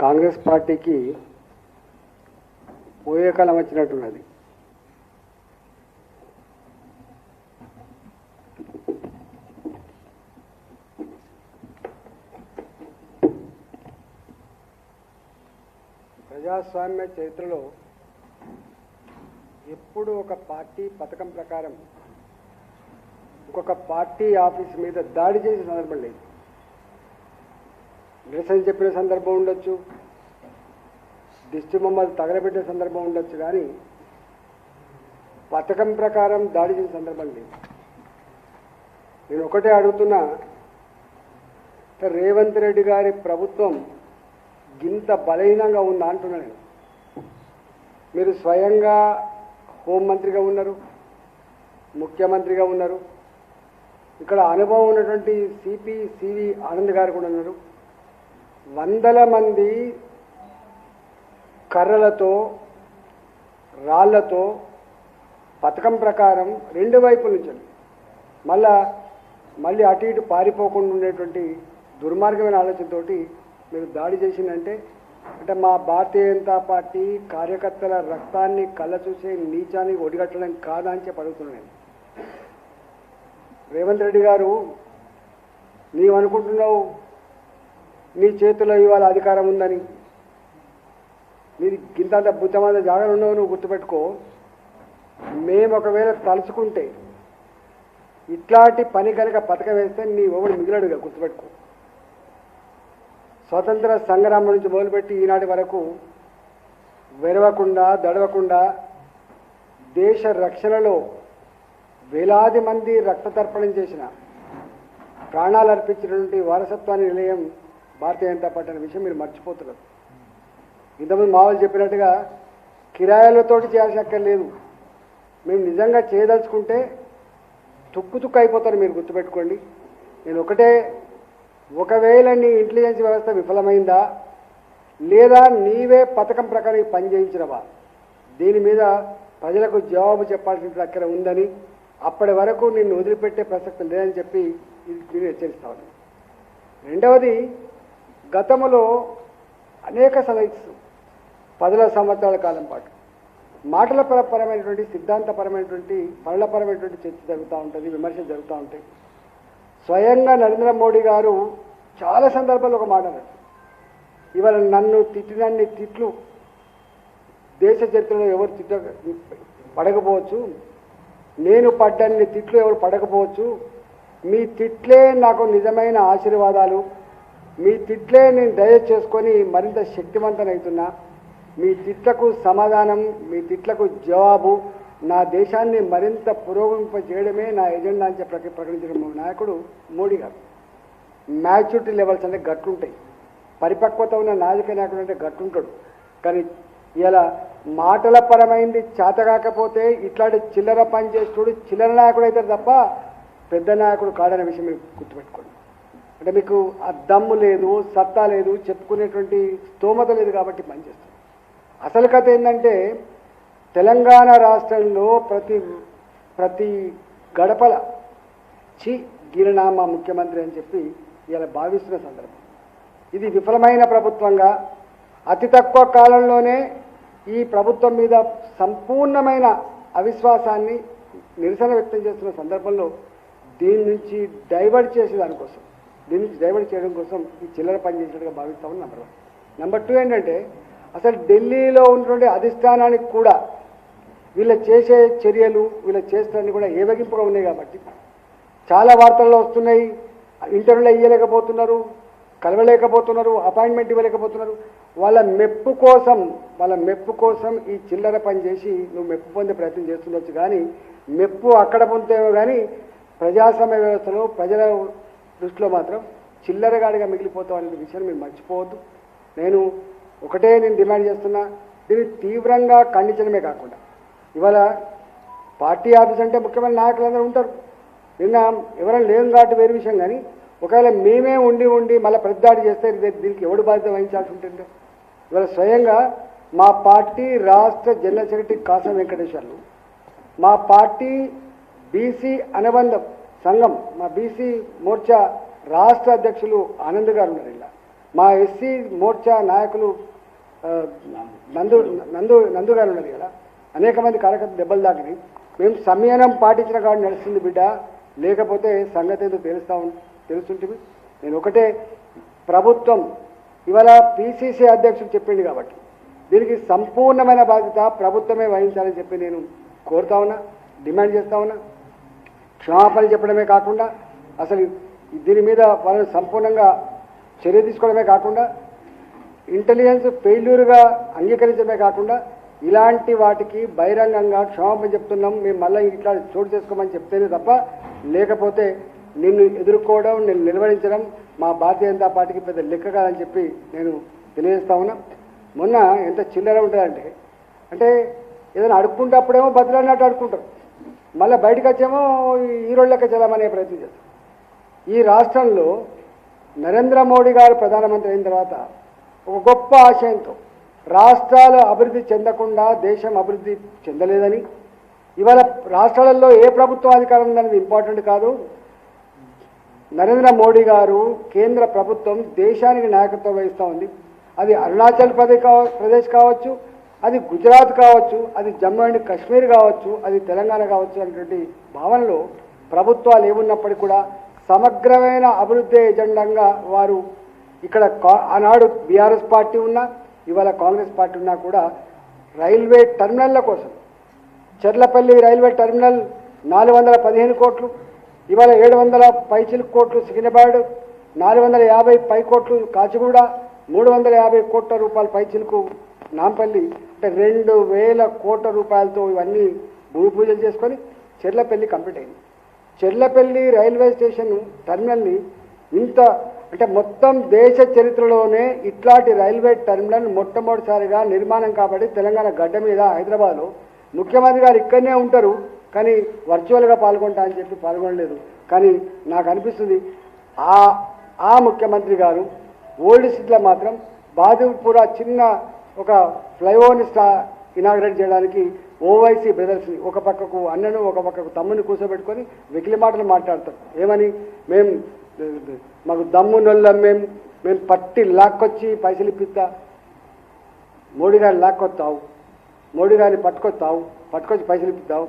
కాంగ్రెస్ పార్టీకి పోయే కాలం వచ్చినట్టున్నది. ప్రజాస్వామ్య చరిత్రలో ఎప్పుడు ఒక పార్టీ పథకం ప్రకారం ఇంకొక పార్టీ ఆఫీస్ మీద దాడి చేసే సందర్భం లేదు. నిరసన చెప్పిన సందర్భం ఉండొచ్చు, దిష్టి బొమ్మలు తగలబెట్టిన సందర్భం ఉండొచ్చు, కానీ పథకం ప్రకారం దాడి చేసే సందర్భం లేదు. నేను ఒకటే అడుగుతున్నా, రేవంత్ రెడ్డి గారి ప్రభుత్వం గింత బలహీనంగా ఉందా అంటున్నా నేను. మీరు స్వయంగా హోంమంత్రిగా ఉన్నారు, ముఖ్యమంత్రిగా ఉన్నారు, ఇక్కడ అనుభవం ఉన్నటువంటి సివి ఆనంద్ గారు కూడా ఉన్నారు. వందల మంది కర్రలతో రాళ్లతో పథకం ప్రకారం రెండు వైపుల నుంచి మళ్ళీ అటు ఇటు పారిపోకుండా ఉండేటువంటి దుర్మార్గమైన ఆలోచనతోటి మీరు దాడి చేసిందంటే అంటే మా భారతీయ జనతా పార్టీ కార్యకర్తల రక్తాన్ని కళ్ళ చూసే నీచాన్ని ఒడిగట్టడం కాదా అని చెప్పి అడుగుతున్నాను. రేవంత్ రెడ్డి గారు, నీవనుకుంటున్నావు నీ చేతిలో ఇవాళ అధికారం ఉందని, నీది గింతంత బుద్ధమంత జాగాలు ఉండవు. నువ్వు గుర్తుపెట్టుకో, మేము ఒకవేళ తలుచుకుంటే ఇట్లాంటి పని కనుక పథకం వేస్తే నీ ఒకడు మిగిలడుగా. గుర్తుపెట్టుకో, స్వతంత్ర సంగ్రామం నుంచి మొదలుపెట్టి ఈనాటి వరకు వెరవకుండా దడవకుండా దేశ రక్షణలో వేలాది మంది రక్తతర్పణం చేసిన, ప్రాణాలు అర్పించినటువంటి వారసత్వాన్ని నిలయం భారతీయ జనతా పార్టీ అనే విషయం మీరు మర్చిపోతున్నారు. ఇంతకుముందు మా వాళ్ళు చెప్పినట్టుగా కిరాయిలతోటి చేయాల్సిన అక్కర్లేదు. మేము నిజంగా చేయదలుచుకుంటే తుక్కు అయిపోతారు. మీరు గుర్తుపెట్టుకోండి. నేను ఒకటే, ఒకవేళ నీ ఇంటెలిజెన్స్ వ్యవస్థ విఫలమైందా లేదా నీవే పథకం ప్రకారం పని చేయించినవా, దీని మీద ప్రజలకు జవాబు చెప్పాల్సిన అక్కర ఉందని, అప్పటి వరకు నిన్ను వదిలిపెట్టే ప్రసక్తి లేదని చెప్పి నేను హెచ్చరిస్తాను. రెండవది, గతంలో అనేక 10 సంవత్సరాల కాలం పాటు మాటల పరమైనటువంటి, సిద్ధాంతపరమైనటువంటి, పరులపరమైనటువంటి చర్చ జరుగుతూ ఉంటుంది, విమర్శలు జరుగుతూ ఉంటాయి. స్వయంగా నరేంద్ర మోడీ గారు చాలా సందర్భాల్లో ఒక మాట అన్నారు, ఇవాళ నన్ను తిట్టినన్ని తిట్లు దేశ చరిత్రలో ఎవరు పడకపోవచ్చు, నేను పడ్డన్ని తిట్లు ఎవరు పడకపోవచ్చు, మీ తిట్లే నాకు నిజమైన ఆశీర్వాదాలు, మీ తిట్లే నేను దయ చేసుకొని మరింత శక్తివంతనవుతున్నా, మీ తిట్లకు సమాధానం, మీ తిట్లకు జవాబు నా దేశాన్ని మరింత పురోగమింప చేయడమే నా ఎజెండా అని చెప్పి ప్రకటించిన నాయకుడు మోడీ గారు. మ్యాచ్యూరిటీ లెవెల్స్ అంటే గట్టుంటాయి, పరిపక్వత ఉన్న నాయక నాయకుడు అంటే గట్టుంటాడు. కానీ ఇలా మాటల పరమైంది చేతగాకపోతే ఇట్లాంటి చిల్లర పని చేస్తుడు చిల్లర నాయకుడు అవుతారు తప్ప పెద్ద నాయకుడు కాడనే విషయం మీరు గుర్తుపెట్టుకోండి. అంటే మీకు ఆ దమ్ము లేదు, సత్తా లేదు, చెప్పుకునేటువంటి స్తోమత లేదు కాబట్టి పనిచేస్తుంది. అసలు కథ ఏంటంటే, తెలంగాణ రాష్ట్రంలో ప్రతి గడపల గిరినామా ముఖ్యమంత్రి అని చెప్పి ఇలా భావిస్తున్న సందర్భం. ఇది విఫలమైన ప్రభుత్వంగా అతి తక్కువ కాలంలోనే ఈ ప్రభుత్వం మీద సంపూర్ణమైన అవిశ్వాసాన్ని, నిరసన వ్యక్తం చేస్తున్న సందర్భంలో దీని నుంచి డైవర్ట్ చేయడం కోసం ఈ చిల్లర పని చేసినట్టుగా భావిస్తామని నంబర్ 1. నంబర్ 2 ఏంటంటే, అసలు ఢిల్లీలో ఉన్నటువంటి అధిష్టానానికి కూడా వీళ్ళ చేసే చర్యలు, వీళ్ళ చేష్టలన్నీ కూడా ఏవగింపుగా ఉన్నాయి. కాబట్టి చాలా వార్తల్లో వస్తున్నాయి, ఇంటర్వ్యూలో ఇవ్వలేకపోతున్నారు, కలవలేకపోతున్నారు, అపాయింట్మెంట్ ఇవ్వలేకపోతున్నారు. వాళ్ళ మెప్పు కోసం ఈ చిల్లర పని చేసి నువ్వు మెప్పు పొందే ప్రయత్నం చేస్తుండొచ్చు, కానీ మెప్పు అక్కడ పొందేమో కానీ ప్రజాస్వామ్య వ్యవస్థలో ప్రజల దృష్టిలో మాత్రం చిల్లరగాడిగా మిగిలిపోతావు అనే విషయాన్ని మీరు మర్చిపోవద్దు. నేను డిమాండ్ చేస్తున్నా, దీన్ని తీవ్రంగా ఖండించడమే కాకుండా, ఇవాళ పార్టీ ఆఫీస్ అంటే ముఖ్యమైన నాయకులందరూ ఉంటారు, నిన్న ఎవరైనా లేని కాబట్టి వేరే విషయం, కానీ ఒకవేళ మేమే ఉండి మళ్ళీ ప్రతిదాడి చేస్తే దీనికి ఎవడు బాధ్యత వహించాల్సి ఉంటుంది? ఇవాళ స్వయంగా మా పార్టీ రాష్ట్ర జనరల్ సెక్రటరీ కాసం వెంకటేశ్వర్లు, మా పార్టీ బీసీ అనుబంధ సంఘం, మా బీసీ మోర్చా రాష్ట్ర అధ్యక్షులు ఆనంద్ గారు ఉన్నారు. ఇలా మా ఎస్సీ మోర్చా నాయకులు నందు నందు నందు గారు ఉన్నది కదా, అనేక మంది కార్యకర్తలు దెబ్బలు తాకినాయి. మేము సంయమనం పాటించిన కాదు నడుస్తుంది బిడ్డ, లేకపోతే సంగతి ఏదో తెలుస్తుంటుంది. నేను ఒకటే, ప్రభుత్వం ఇవాళ పిసిసి అధ్యక్షుడు చెప్పింది కాబట్టి దీనికి సంపూర్ణమైన బాధ్యత ప్రభుత్వమే వహించాలని చెప్పి నేను కోరుతా ఉన్నా, డిమాండ్ చేస్తా ఉన్నా. క్షమాపణ చెప్పడమే కాకుండా అసలు దీని మీద వాళ్ళని సంపూర్ణంగా చర్య తీసుకోవడమే కాకుండా ఇంటెలిజెన్స్ ఫెయిల్యూర్గా అంగీకరించడమే కాకుండా ఇలాంటి వాటికి బహిరంగంగా క్షమాపణ చెప్తున్నాం, మేము మళ్ళీ ఇట్లా చోటు చేసుకోమని చెప్తేనే తప్ప, లేకపోతే నిన్ను ఎదుర్కోవడం, నేను నిలవరించడం మా భారతీయ జనతా పార్టీకి పెద్ద లెక్క కాదని చెప్పి నేను తెలియజేస్తా ఉన్నా. మొన్న ఎంత చిల్లర ఉంటుందంటే, అంటే ఏదైనా అడుక్కుంటప్పుడేమో బదులన్నట్టు అడుక్కుంటారు, మళ్ళీ బయటకు వచ్చేమో ఈరోళ్ళకి చదవమనే ప్రయత్నం చేస్తారు. ఈ రాష్ట్రంలో నరేంద్ర మోడీ గారు ప్రధానమంత్రి అయిన తర్వాత ఒక గొప్ప ఆశయంతో రాష్ట్రాలు అభివృద్ధి చెందకుండా దేశం అభివృద్ధి చెందలేదని, ఇవాళ రాష్ట్రాలలో ఏ ప్రభుత్వం అధికారం ఉందనేది ఇంపార్టెంట్ కాదు, నరేంద్ర మోడీ గారు కేంద్ర ప్రభుత్వం దేశానికి నాయకత్వం వహిస్తూ ఉంది. అది అరుణాచల్ ప్రదేశ్ కావచ్చు, అది గుజరాత్ కావచ్చు, అది జమ్మూ అండ్ కాశ్మీర్ కావచ్చు, అది తెలంగాణ కావచ్చు అనేటువంటి భావనలో ప్రభుత్వాలు ఏమున్నప్పటికీ కూడా సమగ్రమైన అభివృద్ధి ఎజెండాగా వారు ఇక్కడ ఆనాడు బీఆర్ఎస్ పార్టీ ఉన్నా, ఇవాళ కాంగ్రెస్ పార్టీ ఉన్నా కూడా రైల్వే టెర్మినల్ల కోసం చెర్లపల్లి రైల్వే టెర్మినల్ 415 కోట్లు, ఇవాళ 700 పైచిలకు కోట్లు సికింద్రాబాద్, 450 పై కోట్లు కాచిగూడ, 350 కోట్ల రూపాయల పైచిలకు నాంపల్లి, అంటే 2000 కోట్ల రూపాయలతో ఇవన్నీ భూమి పూజలు చేసుకొని చెర్లపల్లి కంప్లీట్ అయింది. చెర్లపల్లి రైల్వే స్టేషన్ టెర్మినల్ని ఇంత అంటే మొత్తం దేశ చరిత్రలోనే ఇట్లాంటి రైల్వే టెర్మినల్ మొట్టమొదటిసారిగా నిర్మాణం కాబట్టి తెలంగాణ గడ్డ మీద హైదరాబాద్లో ముఖ్యమంత్రి గారు ఇక్కడనే ఉంటారు, కానీ వర్చువల్గా పాల్గొంటా అని చెప్పి పాల్గొనలేదు. కానీ నాకు అనిపిస్తుంది ఆ ముఖ్యమంత్రి గారు ఓల్డ్ సిటీలో మాత్రం బాదుపుర చిన్న ఒక ఫ్లైఓవర్ని ఇనాగ్రేట్ చేయడానికి ఓవైసీ బ్రదర్స్ని ఒక పక్కకు అన్నను ఒక పక్కకు తమ్ముని కూర్చోబెట్టుకొని వెకిలి మాటలు మాట్లాడతారు. ఏమని, మాకు దమ్మునొల్లం, మేము పట్టి లాక్కొచ్చి పైసలు ఇప్పిస్తా, మోడీ గారిని లాక్కొస్తావు, మోడీ గారిని పట్టుకొచ్చి పైసలు ఇప్పిస్తావు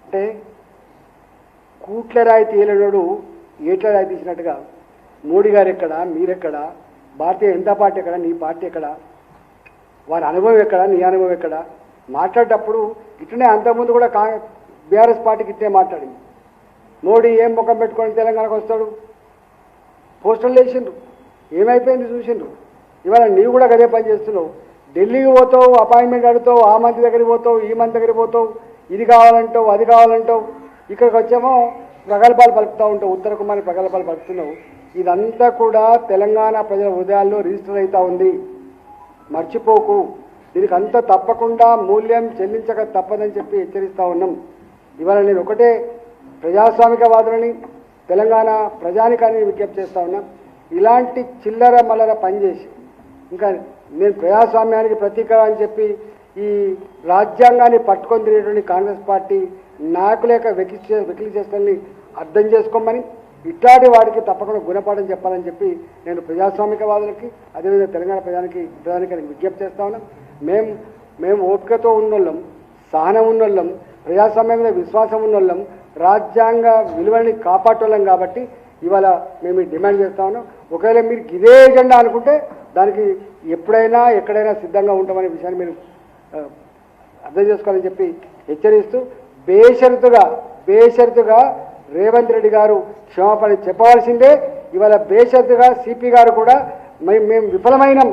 అంటే కూట్ల రాయి తీయలేడు ఏట్ల రాయి తీసినట్టుగా మోడీ గారు ఎక్కడ, మీరెక్కడ, భారతీయ జనతా పార్టీ ఎక్కడ, నీ పార్టీ ఎక్కడ, వారి అనుభవం ఎక్కడ, నీ అనుభవం ఎక్కడ? మాట్లాడేటప్పుడు ఇట్లనే అంతకుముందు కూడా బీఆర్ఎస్ పార్టీకి ఇట్లే మాట్లాడింది. మోడీ ఏం ముఖం పెట్టుకొని తెలంగాణకు వస్తాడు, పోస్టర్లు వేసిండ్రు, ఏమైపోయింది చూసిండ్రు. ఇవాళ నీవు కూడా గదే పని చేస్తున్నావు, ఢిల్లీకి పోతావు, అపాయింట్మెంట్ అడుగుతావు, ఆ మంత్రి దగ్గరికి పోతావు, ఈ మంత్రి దగ్గరికి పోతావు, ఇది కావాలంటావు, అది కావాలంటావు, ఇక్కడికి వచ్చేమో ప్రగల్భాలు పలుకుతూ ఉంటావు, ఉత్తర కుమారి ప్రగల్భాలు పలుకుతున్నావు. ఇదంతా కూడా తెలంగాణ ప్రజల హృదయాల్లో రిజిస్టర్ అవుతూ ఉంది, మర్చిపోకు. దీనికి అంతా తప్పకుండా మూల్యం చెల్లించక తప్పదని చెప్పి హెచ్చరిస్తూ ఉన్నాం. ఇవాళ నేను ఒకటే ప్రజాస్వామికవాదులని తెలంగాణ ప్రజానికాన్ని విజ్ఞప్తి చేస్తూ ఉన్నా, ఇలాంటి చిల్లర మల్లర పనిచేసి ఇంకా నేను ప్రజాస్వామ్యానికి ప్రతీక అని చెప్పి ఈ రాజ్యాంగాన్ని పట్టుకొని తిరిగేటువంటి కాంగ్రెస్ పార్టీ నాయకుల యొక్క వెకిలి చేష్టల్ని అర్థం చేసుకోమని, ఇట్లాంటి వాడికి తప్పకుండా గుణపాఠం చెప్పాలని చెప్పి నేను ప్రజాస్వామికవాదులకి అదేవిధంగా తెలంగాణ ప్రజానికి విజ్ఞప్తి చేస్తా ఉన్నాం. మేము ఓపికతో ఉన్నోళ్ళం, సహనం ఉన్నోళ్ళం, ప్రజాస్వామ్యం మీద విశ్వాసం ఉన్నోళ్ళం, రాజ్యాంగ విలువల్ని కాపాడటోళ్ళం కాబట్టి ఇవాళ మేము డిమాండ్ చేస్తా ఉన్నాం. ఒకవేళ మీరు ఇదే ఎజెండా అనుకుంటే దానికి ఎప్పుడైనా ఎక్కడైనా సిద్ధంగా ఉంటామనే విషయాన్ని మీరు అర్థం చేసుకోవాలని చెప్పి హెచ్చరిస్తూ బేషరతుగా రేవంత్ రెడ్డి గారు క్షమాపణ చెప్పవలసిందే. ఇవాళ బేషరతుగా సిపి గారు కూడా మేము విఫలమైనం,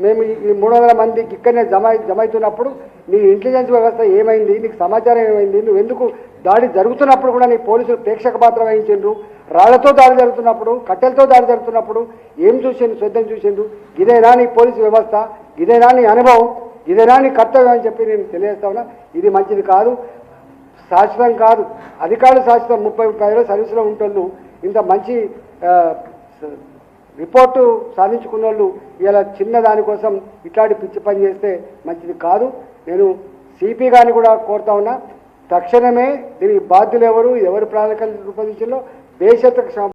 మేము ఈ 300 మందికి ఇక్కడనే జమైతున్నప్పుడు నీ ఇంటెలిజెన్స్ వ్యవస్థ ఏమైంది, నీకు సమాచారం ఏమైంది, నువ్వు ఎందుకు దాడి జరుగుతున్నప్పుడు కూడా నీ పోలీసులు ప్రేక్షక పాత్ర వహించిండ్రు, రాళ్లతో దాడి జరుగుతున్నప్పుడు, కట్టెలతో దాడి జరుగుతున్నప్పుడు ఏం చూసిండ్రు, శ్రద్ధం చూసిండ్రు, ఇదేనా నీ పోలీసు వ్యవస్థ, ఇదేనా నీ అనుభవం, ఇదేనా నీ కర్తవ్యం అని చెప్పి నేను తెలియజేస్తా ఉన్నా. ఇది మంచిది కాదు, శాశ్వతం కాదు. అధికారులు శాశ్వతం 30-30 సర్వీసులో ఉంటోళ్ళు ఇంత మంచి రిపోర్టు సాధించుకున్న వాళ్ళు ఇలా చిన్న దానికోసం ఇట్లాంటి పిచ్చి పని చేస్తే మంచిది కాదు. నేను సిపి గారిని కూడా కోరుతా ఉన్నా, తక్షణమే దీనికి బాధ్యులు ఎవరు ప్రణాళికలు రూపొందించిందో బేషరతుగా